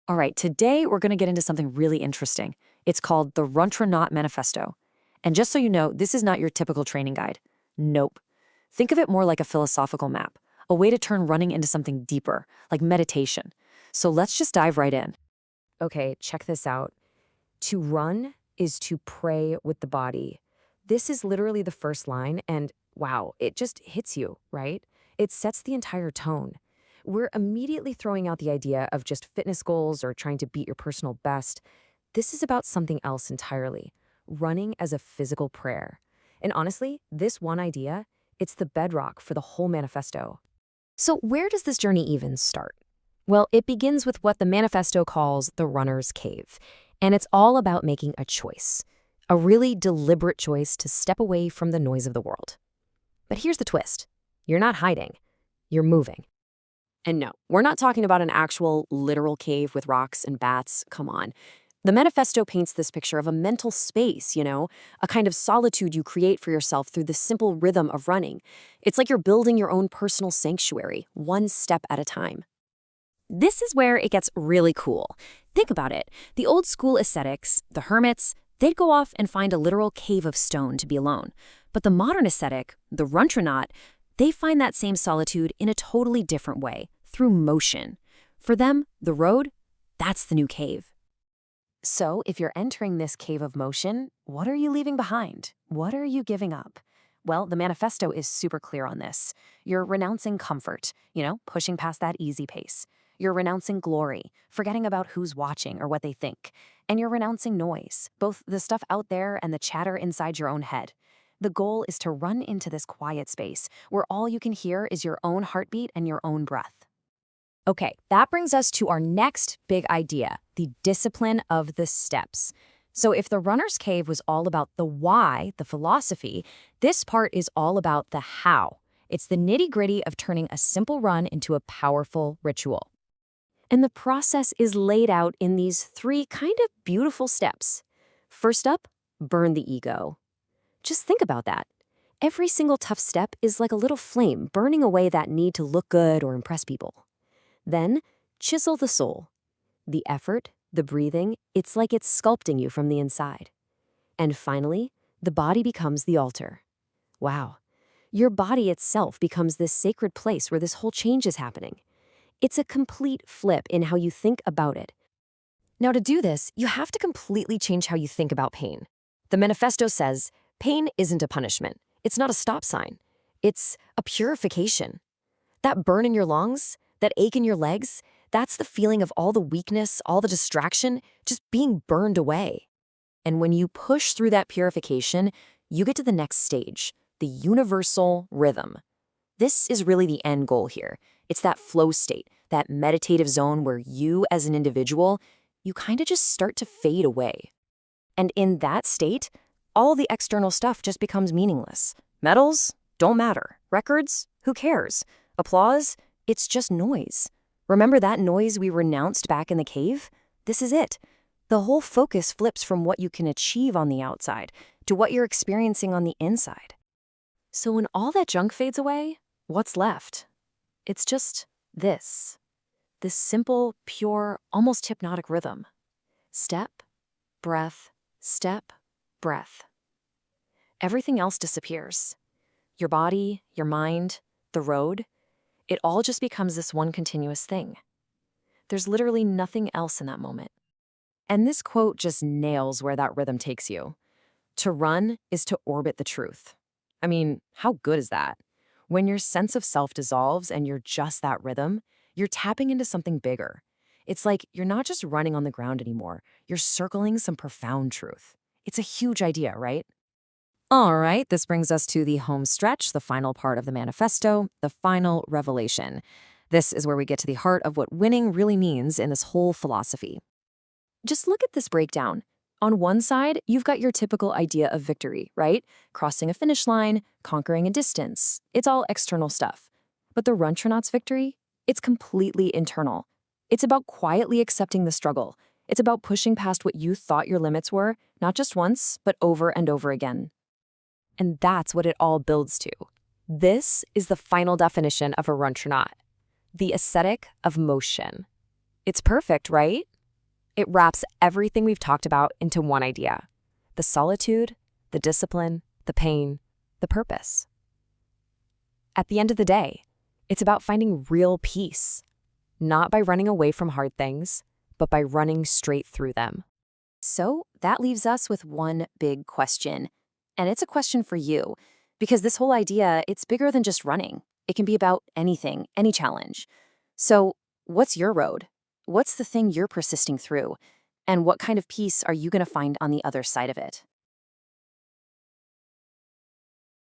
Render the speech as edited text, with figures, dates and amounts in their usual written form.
All right, today we're going to get into something really interesting. It's called the Runtronaut Manifesto. And just so you know, this is not your typical training guide. Nope. Think of it more like a philosophical map, a way to turn running into something deeper, like meditation. So let's just dive right in. Okay, check this out. To run is to pray with the body. This is literally the first line, and wow, it just hits you, right? It sets the entire tone. We're immediately throwing out the idea of just fitness goals or trying to beat your personal best. This is about something else entirely, running as a physical prayer. And honestly, this one idea, it's the bedrock for the whole manifesto. So where does this journey even start? Well, it begins with what the manifesto calls the runner's cave. And it's all about making a choice, a really deliberate choice to step away from the noise of the world. But here's the twist. You're not hiding. You're moving. And no, we're not talking about an actual literal cave with rocks and bats. Come on. The manifesto paints this picture of a mental space, a kind of solitude you create for yourself through the simple rhythm of running. It's like you're building your own personal sanctuary, one step at a time. This is where it gets really cool. Think about it. The old school ascetics, the hermits, they'd go off and find a literal cave of stone to be alone. But the modern ascetic, the Runtronaut, they find that same solitude in a totally different way, through motion. For them, the road, that's the new cave. So if you're entering this cave of motion, what are you leaving behind? What are you giving up? Well, the manifesto is super clear on this. You're renouncing comfort, pushing past that easy pace. You're renouncing glory, forgetting about who's watching or what they think. And you're renouncing noise, both the stuff out there and the chatter inside your own head. The goal is to run into this quiet space where all you can hear is your own heartbeat and your own breath. Okay, that brings us to our next big idea, the discipline of the steps. So if the runner's cave was all about the why, the philosophy, this part is all about the how. It's the nitty-gritty of turning a simple run into a powerful ritual. And the process is laid out in these three kind of beautiful steps. First up, burn the ego. Just think about that. Every single tough step is like a little flame burning away that need to look good or impress people. Then, chisel the soul. The effort, the breathing, it's like it's sculpting you from the inside. And finally, the body becomes the altar. Wow. Your body itself becomes this sacred place where this whole change is happening. It's a complete flip in how you think about it. Now, to do this, you have to completely change how you think about pain. The manifesto says, pain isn't a punishment. It's not a stop sign. It's a purification. That burn in your lungs, that ache in your legs, that's the feeling of all the weakness, all the distraction, just being burned away. And when you push through that purification, you get to the next stage, the universal rhythm. This is really the end goal here. It's that flow state, that meditative zone where you as an individual, you kind of just start to fade away. And in that state, all the external stuff just becomes meaningless. Medals don't matter. Records, who cares? Applause, it's just noise. Remember that noise we renounced back in the cave? This is it. The whole focus flips from what you can achieve on the outside to what you're experiencing on the inside. So when all that junk fades away, what's left? It's just this simple, pure, almost hypnotic rhythm. Step, breath, step, breath. Everything else disappears. Your body, your mind, the road, it all just becomes this one continuous thing. There's literally nothing else in that moment. And this quote just nails where that rhythm takes you. To run is to orbit the truth. I mean, how good is that? When your sense of self dissolves and you're just that rhythm, you're tapping into something bigger. It's like you're not just running on the ground anymore. You're circling some profound truth. It's a huge idea, right? All right, this brings us to the home stretch, the final part of the manifesto, the final revelation. This is where we get to the heart of what winning really means in this whole philosophy. Just look at this breakdown. On one side, you've got your typical idea of victory, right? Crossing a finish line, conquering a distance. It's all external stuff. But the Runtronaut's victory, it's completely internal. It's about quietly accepting the struggle. It's about pushing past what you thought your limits were, not just once, but over and over again. And that's what it all builds to. This is the final definition of a Runtronaut, the ascetic of motion. It's perfect, right? It wraps everything we've talked about into one idea: the solitude, the discipline, the pain, the purpose. At the end of the day, it's about finding real peace, not by running away from hard things, but by running straight through them. So that leaves us with one big question. And it's a question for you, because this whole idea, it's bigger than just running. It can be about anything, any challenge. So what's your road? What's the thing you're persisting through? And what kind of peace are you going to find on the other side of it?